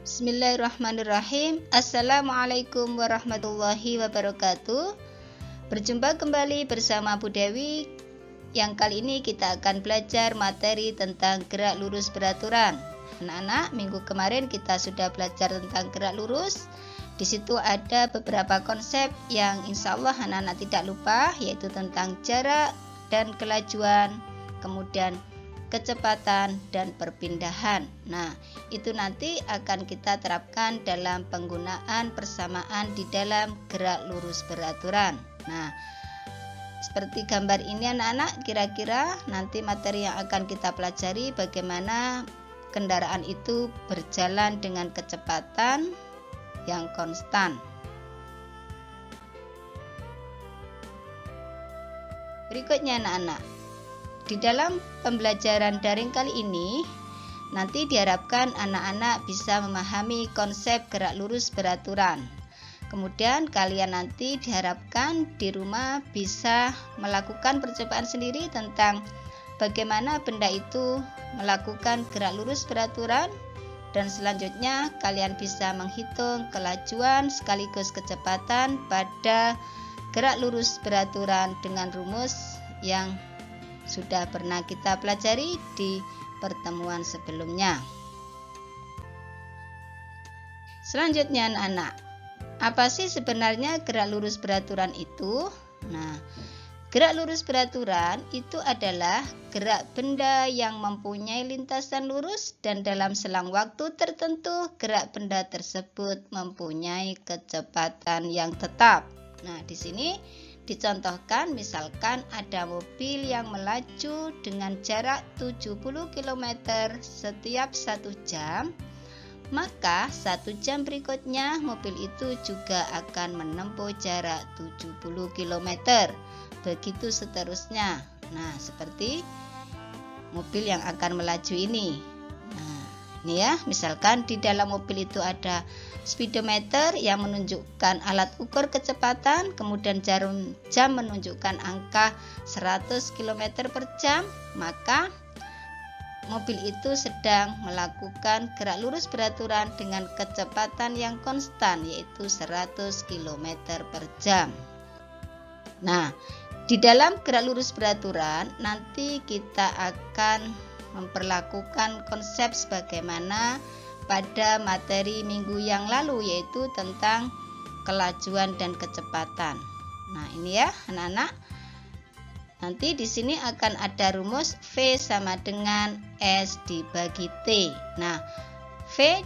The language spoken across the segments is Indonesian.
Bismillahirrahmanirrahim. Assalamualaikum warahmatullahi wabarakatuh. Berjumpa kembali bersama Bu Dewi. Yang kali ini kita akan belajar materi tentang gerak lurus beraturan. Anak-anak, minggu kemarin kita sudah belajar tentang gerak lurus. Di situ ada beberapa konsep yang insya Allah anak-anak tidak lupa, yaitu tentang jarak dan kelajuan, kemudian kecepatan dan perpindahan. Nah, itu nanti akan kita terapkan dalam penggunaan persamaan di dalam gerak lurus beraturan. Nah, seperti gambar ini anak-anak, kira-kira nanti materi yang akan kita pelajari bagaimana kendaraan itu berjalan dengan kecepatan yang konstan. Berikutnya anak-anak, di dalam pembelajaran daring kali ini, nanti diharapkan anak-anak bisa memahami konsep gerak lurus beraturan. Kemudian kalian nanti diharapkan di rumah bisa melakukan percobaan sendiri tentang bagaimana benda itu melakukan gerak lurus beraturan. Dan selanjutnya kalian bisa menghitung kelajuan sekaligus kecepatan pada gerak lurus beraturan dengan rumus yang sudah pernah kita pelajari di pertemuan sebelumnya. Selanjutnya anak-anak, apa sih sebenarnya gerak lurus beraturan itu? Nah, gerak lurus beraturan itu adalah gerak benda yang mempunyai lintasan lurus dan dalam selang waktu tertentu gerak benda tersebut mempunyai kecepatan yang tetap. Nah, di sini dicontohkan misalkan ada mobil yang melaju dengan jarak 70 km setiap 1 jam, maka 1 jam berikutnya mobil itu juga akan menempuh jarak 70 km. Begitu seterusnya. Nah, seperti mobil yang akan melaju ini. Nah, ini ya, misalkan di dalam mobil itu ada speedometer yang menunjukkan alat ukur kecepatan, kemudian jarum jam menunjukkan angka 100 km per jam, maka mobil itu sedang melakukan gerak lurus beraturan dengan kecepatan yang konstan, yaitu 100 km per jam. Nah, di dalam gerak lurus beraturan nanti kita akan memperlakukan konsep sebagaimana pada materi minggu yang lalu, yaitu tentang kelajuan dan kecepatan. Nah, ini ya anak-anak. Nanti di sini akan ada rumus V sama dengan S dibagi T. Nah, V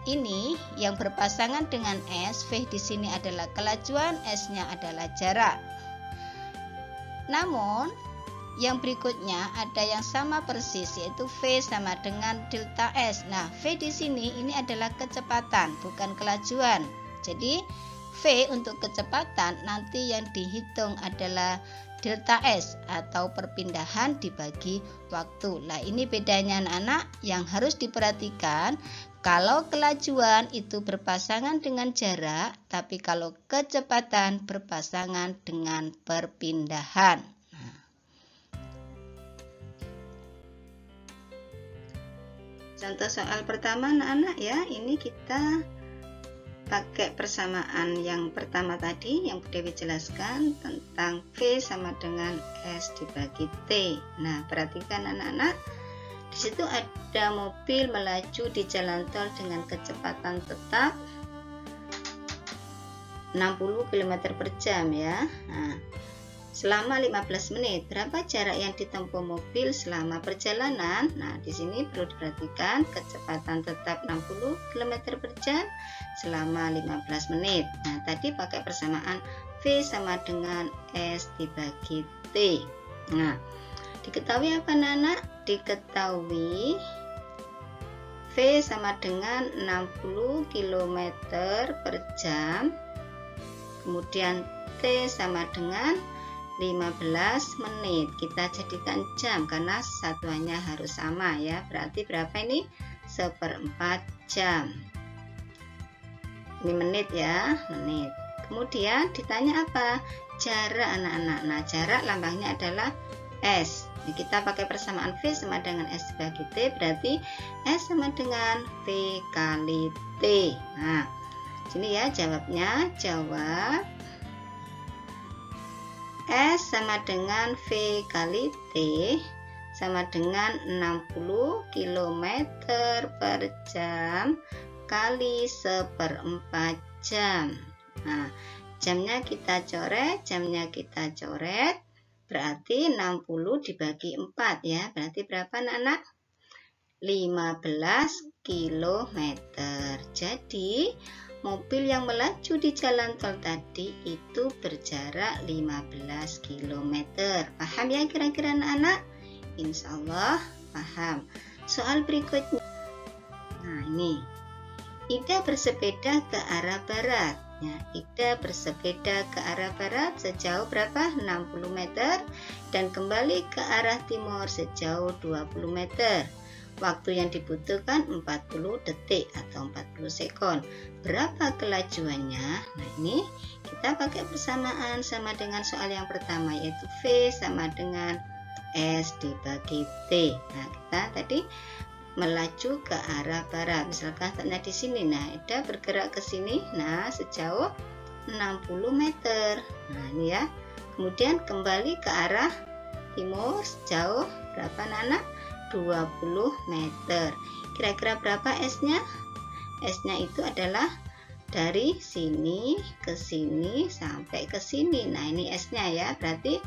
ini yang berpasangan dengan S, V di sini adalah kelajuan, S-nya adalah jarak. Namun yang berikutnya ada yang sama persis, yaitu V sama dengan delta S. Nah, V di sini ini adalah kecepatan, bukan kelajuan. Jadi V untuk kecepatan nanti yang dihitung adalah delta S atau perpindahan dibagi waktu. Nah, ini bedanya anak-anak yang harus diperhatikan. Kalau kelajuan itu berpasangan dengan jarak, tapi kalau kecepatan berpasangan dengan perpindahan. Contoh soal pertama anak-anak ya, ini kita pakai persamaan yang pertama tadi yang Bu Dewi jelaskan tentang V sama dengan S dibagi T. Nah, perhatikan anak-anak, di situ ada mobil melaju di jalan tol dengan kecepatan tetap 60 km per jam ya. Nah, selama 15 menit, berapa jarak yang ditempuh mobil selama perjalanan? Nah, di sini perlu diperhatikan kecepatan tetap 60 km per jam selama 15 menit. Nah, tadi pakai persamaan V sama dengan S dibagi T. Nah, diketahui apa anak-anak? Diketahui V sama dengan 60 km per jam, kemudian T sama dengan 15 menit. Kita jadikan jam karena satuannya harus sama ya. Berarti berapa ini? 1/4 jam. Ini menit ya, menit. Kemudian ditanya apa? Jarak anak-anak. Nah, jarak lambangnya adalah S. Kita pakai persamaan V sama dengan S dibagi T, berarti S sama dengan V kali T. Nah, sini ya jawabnya. Jawab S sama dengan V kali T sama dengan 60 km per jam kali 1/4 jam. Nah, jamnya kita coret, berarti 60 dibagi 4 ya. Berarti berapa anak-anak? 15 km. Jadi, mobil yang melaju di jalan tol tadi itu berjarak 15 km. Paham ya kira-kira anak-anak? Insya Allah paham. Soal berikutnya. Nah, ini. Ida bersepeda ke arah barat. Ya, Ida bersepeda ke arah barat sejauh berapa? 60 meter dan kembali ke arah timur sejauh 20 meter. Waktu yang dibutuhkan 40 detik atau 40 sekon. Berapa kelajuannya? Nah, ini kita pakai persamaan sama dengan soal yang pertama, yaitu V sama dengan S dibagi T. Nah, kita tadi melaju ke arah barat. Misalkan tanya di sini, nah Ida bergerak ke sini, nah sejauh 60 meter. Nah, ini ya. Kemudian kembali ke arah timur sejauh berapa anak-anak? 20 meter. Kira-kira berapa S-nya? S-nya itu adalah dari sini ke sini sampai ke sini. Nah, ini S-nya ya. Berarti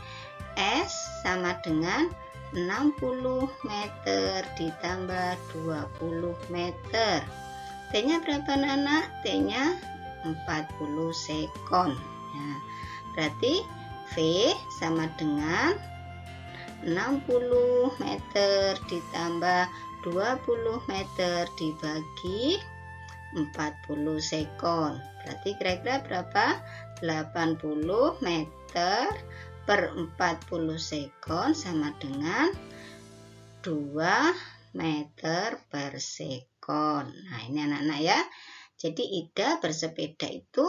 S sama dengan 60 meter ditambah 20 meter. T-nya berapa anak-anak? T-nya 40 sekon. Ya, berarti V sama dengan 60 meter ditambah 20 meter dibagi 40 sekon. Berarti kira-kira berapa? 80 meter per 40 sekon sama dengan 2 meter per sekon. Nah, ini anak-anak ya. Jadi Ida bersepeda itu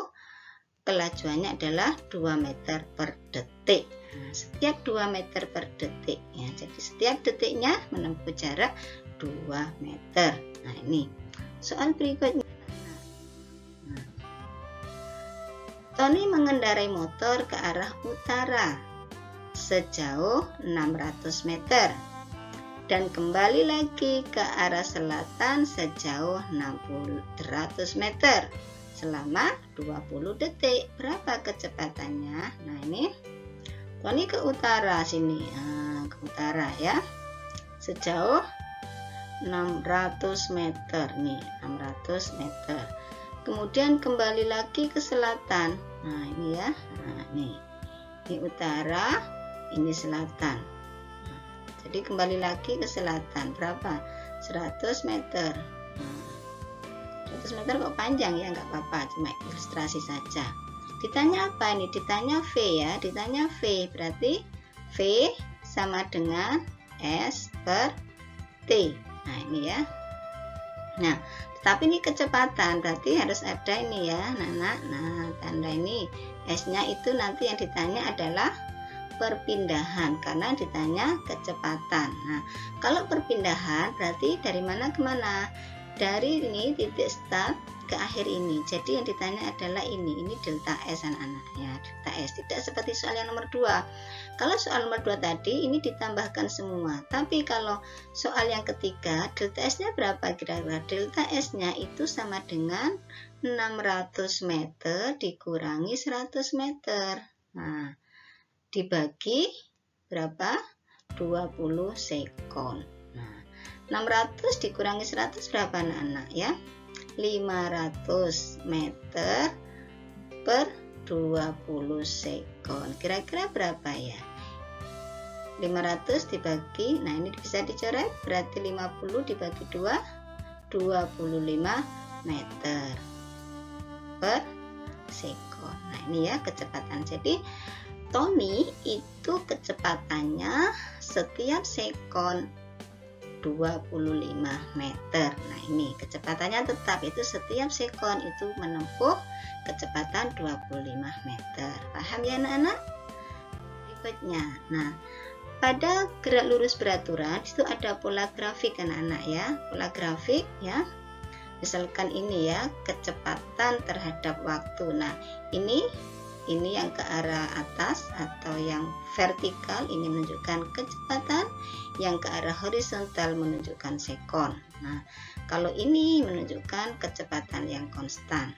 kelajuannya adalah 2 meter per detik. Nah, setiap 2 meter per detik ya. Jadi setiap detiknya menempuh jarak 2 meter. Nah, ini soal berikutnya. Nah, Tony mengendarai motor ke arah utara sejauh 600 meter dan kembali lagi ke arah selatan sejauh 100 meter selama 20 detik. Berapa kecepatannya? Nah, ini Tony ke utara sini, ke utara ya, sejauh 600 meter nih, 600 meter. Kemudian kembali lagi ke selatan. Nah, ini ya. Nah, ini utara, ini selatan. Nah, jadi kembali lagi ke selatan. Berapa? 100 meter. Nah, 100 meter kok panjang ya, nggak apa-apa, cuma ilustrasi saja. Ditanya apa ini? Ditanya V ya, ditanya V. Berarti V sama dengan S per T. Nah, ini ya. Nah, tetapi ini kecepatan, berarti harus ada ini ya, Nah, tanda ini. S-nya itu nanti yang ditanya adalah perpindahan, karena ditanya kecepatan. Nah, kalau perpindahan berarti dari mana ke mana? Dari ini titik start ke akhir ini. Jadi yang ditanya adalah ini delta S anak-anak ya, delta S. Tidak seperti soal yang nomor 2. Kalau soal nomor 2 tadi ini ditambahkan semua. Tapi kalau soal yang ketiga, delta S-nya berapa kira-kira? Delta S-nya itu sama dengan 600 meter dikurangi 100 meter. Nah, dibagi berapa? 20 sekon. Nah, 600 dikurangi 100 berapa anak-anak ya? 500 meter per 20 sekon. Kira-kira berapa ya? 500 dibagi, nah ini bisa dicoret, berarti 50 dibagi 2, 25 meter per sekon. Nah, ini ya kecepatan. Jadi Tony itu kecepatannya setiap sekon 25 meter. Nah, ini kecepatannya tetap itu setiap sekon itu menempuh kecepatan 25 meter. Paham ya anak-anak? Berikutnya. Nah, pada gerak lurus beraturan itu ada pola grafik anak-anak ya, pola grafik ya. Misalkan ini ya, kecepatan terhadap waktu. Nah, ini yang ke arah atas atau yang vertikal ini menunjukkan kecepatan, yang ke arah horizontal menunjukkan sekon. Nah, kalau ini menunjukkan kecepatan yang konstan.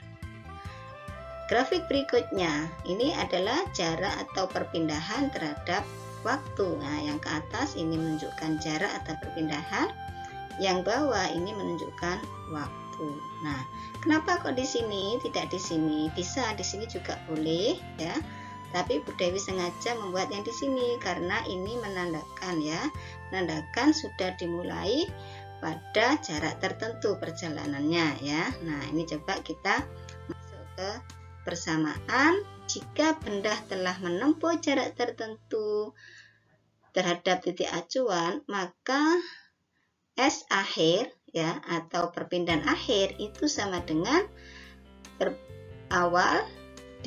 Grafik berikutnya, ini adalah jarak atau perpindahan terhadap waktu. Nah, yang ke atas ini menunjukkan jarak atau perpindahan, yang bawah ini menunjukkan waktu. Nah, kenapa kok di sini tidak di sini? Bisa di sini juga boleh ya. Tapi Bu Dewi sengaja membuat yang di sini karena ini menandakan ya, menandakan sudah dimulai pada jarak tertentu perjalanannya ya. Nah, ini coba kita masuk ke persamaan. Jika benda telah menempuh jarak tertentu terhadap titik acuan, maka S akhir ya atau perpindahan akhir itu sama dengan awal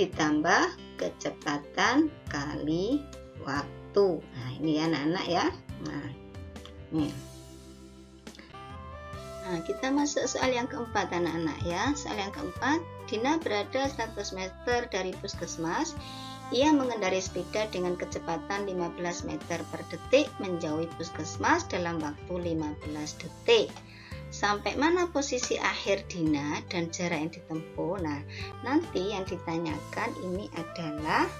ditambah kecepatan kali waktu. Nah, ini ya anak-anak ya. Nah, kita masuk soal yang keempat anak-anak ya. Soal yang keempat, Dina berada 100 meter dari puskesmas. Ia mengendarai sepeda dengan kecepatan 15 meter per detik menjauhi puskesmas dalam waktu 15 detik. Sampai mana posisi akhir Dina dan jarak yang ditempuh? Nah, nanti yang ditanyakan ini adalah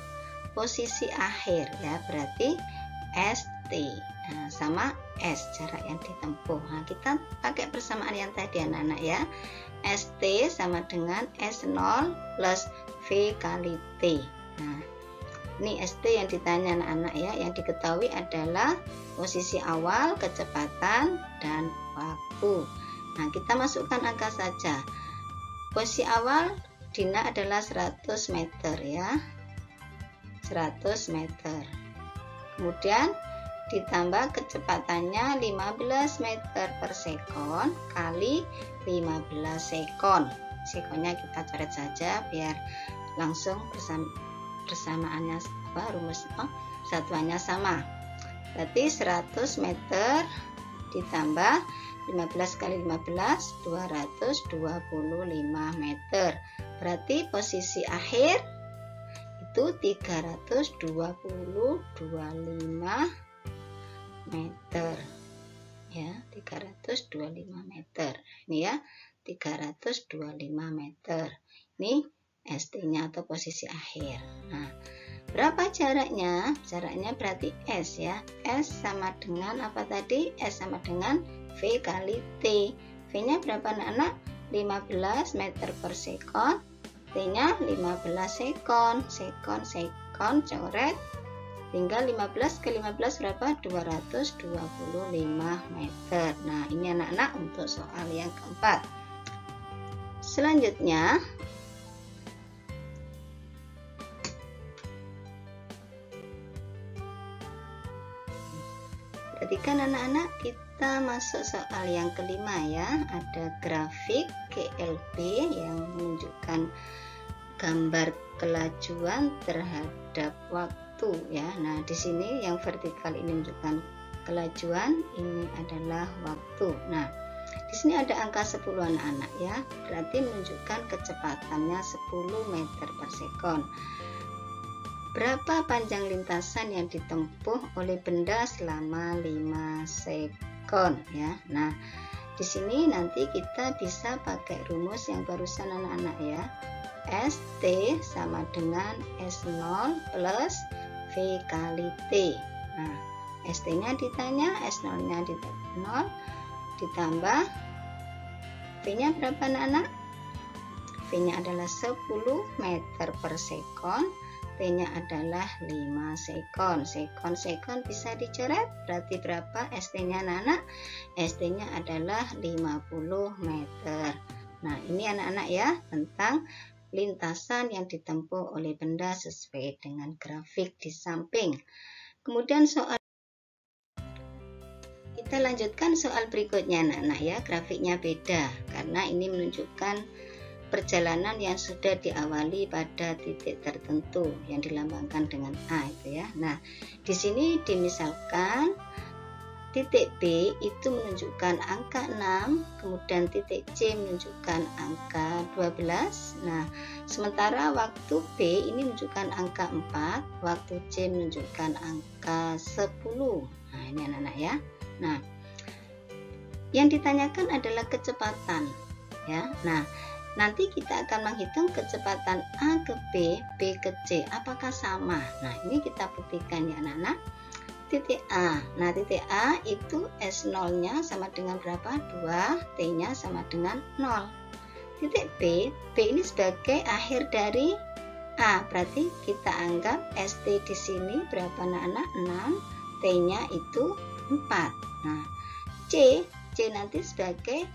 posisi akhir ya, berarti ST. Nah, sama S jarak yang ditempuh. Nah, kita pakai persamaan yang tadi anak-anak ya. ST sama dengan S0 plus V kali T. Nah, ini ST yang ditanya anak-anak ya. Yang diketahui adalah posisi awal, kecepatan, dan waktu. Nah, kita masukkan angka saja. Posisi awal Dina adalah 100 meter ya. 100 meter. Kemudian ditambah kecepatannya 15 meter per sekon kali 15 sekon. Sekonnya kita coret saja biar langsung persamaannya satuannya sama. Berarti 100 meter ditambah 15 kali 15 225 meter. Berarti posisi akhir itu 325 meter ya, 325 meter. Ini ya, 325 meter. Ini ST-nya atau posisi akhir. Nah, berapa jaraknya? Jaraknya berarti S ya. S sama dengan apa tadi? S sama dengan V kali T. V-nya berapa anak-anak? 15 meter per sekon. T-nya 15 sekon. Sekon, coret. Tinggal 15 ke 15 berapa? 225 meter. Nah, ini anak-anak untuk soal yang keempat. Selanjutnya, perhatikan anak-anak, kita masuk soal yang kelima ya. Ada grafik GLB yang menunjukkan gambar kelajuan terhadap waktu ya. Nah, di sini yang vertikal ini menunjukkan kelajuan, ini adalah waktu. Nah, di sini ada angka 10 anak-anak ya. Berarti menunjukkan kecepatannya 10 meter per sekon. Berapa panjang lintasan yang ditempuh oleh benda selama 5 sekon ya. Nah, di sini nanti kita bisa pakai rumus yang barusan anak-anak ya. ST sama dengan S0 plus V kali T. Nah, ST-nya ditanya, S0-nya ditanya 0 ditambah V-nya berapa anak-anak? V-nya adalah 10 meter per sekon. T-nya adalah 5 sekon. Sekon bisa dicoret. Berarti berapa ST-nya anak-anak? ST-nya adalah 50 meter. Nah, ini anak-anak ya tentang lintasan yang ditempuh oleh benda sesuai dengan grafik di samping. Kemudian kita lanjutkan soal berikutnya anak-anak ya. Grafiknya beda karena ini menunjukkan perjalanan yang sudah diawali pada titik tertentu yang dilambangkan dengan A itu ya. Nah, di sini dimisalkan titik B itu menunjukkan angka 6, kemudian titik C menunjukkan angka 12. Nah, sementara waktu B ini menunjukkan angka 4, waktu C menunjukkan angka 10. Nah, ini anak-anak ya. Nah, yang ditanyakan adalah kecepatan ya. Nah, nanti kita akan menghitung kecepatan A ke B, B ke C apakah sama. Nah, ini kita buktikan ya anak-anak. Titik A. Nah, titik A itu S0 nya sama dengan berapa? 2, T nya sama dengan 0. Titik B, B ini sebagai akhir dari A, berarti kita anggap ST di sini berapa anak-anak? 6, T nya itu 4. Nah, C nanti sebagai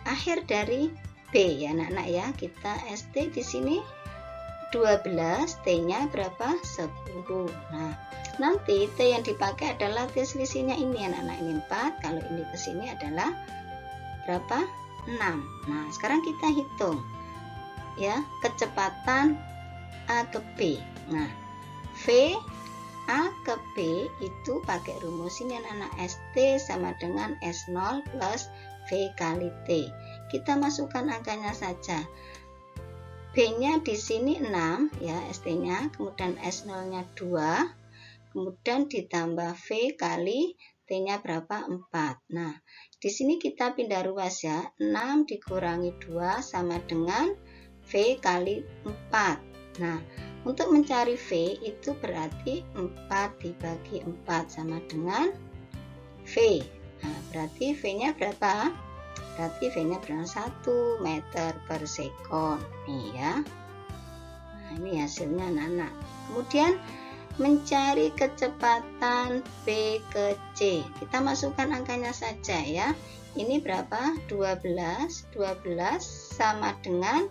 akhir dari B ya anak-anak ya. Kita ST di sini 12, T nya berapa? 10. Nah, nanti T yang dipakai adalah T selisihnya ini anak-anak, ini 4, kalau ini ke sini adalah berapa? 6. Nah, sekarang kita hitung ya kecepatan A ke B. Nah, V A ke B itu pakai rumus ini anak-anak, ST sama dengan S0 plus V kali T. Kita masukkan angkanya saja. B-nya di sini 6 ya, ST-nya, kemudian S0-nya 2, kemudian ditambah V kali T-nya berapa? 4. Nah, di sini kita pindah ruas ya. 6 dikurangi 2 sama dengan V kali 4. Nah, untuk mencari V itu berarti 4 dibagi 4 sama dengan V. Nah, berarti V-nya berapa? Berarti V-nya berapa? 1 meter per sekon. Nih ya. Nah, ini hasilnya anak-anak. Kemudian mencari kecepatan B ke C. Kita masukkan angkanya saja ya. Ini berapa? 12 sama dengan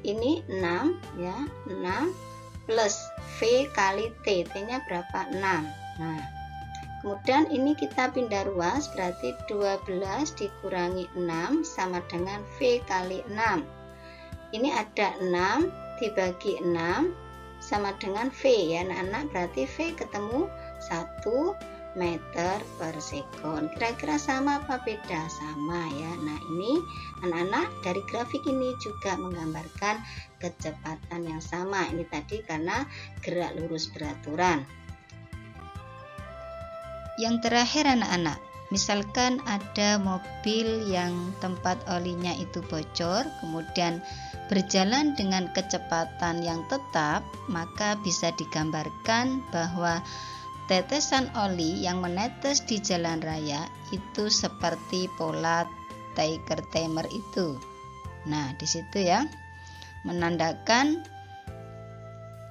ini 6 ya, 6 plus V kali T. T-nya berapa? 6. Nah, kemudian ini kita pindah ruas, berarti 12 dikurangi 6 sama dengan V kali 6. Ini ada 6 dibagi 6 sama dengan V ya anak-anak, berarti V ketemu 1 meter per sekon. Kira-kira sama apa beda? Sama ya. Nah, ini anak-anak dari grafik ini juga menggambarkan kecepatan yang sama. Ini tadi karena gerak lurus beraturan. Yang terakhir anak-anak, misalkan ada mobil yang tempat olinya itu bocor, kemudian berjalan dengan kecepatan yang tetap, maka bisa digambarkan bahwa tetesan oli yang menetes di jalan raya itu seperti pola Tiger Timer itu. Nah, di situ ya, menandakan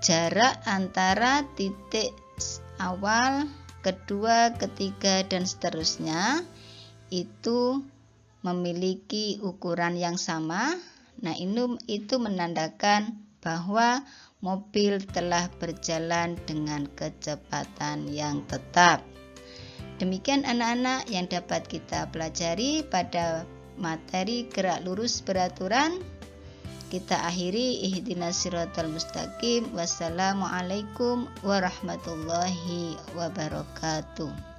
jarak antara titik awal, kedua, ketiga, dan seterusnya itu memiliki ukuran yang sama. Nah, itu menandakan bahwa mobil telah berjalan dengan kecepatan yang tetap. Demikian anak-anak yang dapat kita pelajari pada materi gerak lurus beraturan. Kita akhiri, ihdinas siratal mustaqim. Wassalamualaikum warahmatullahi wabarakatuh.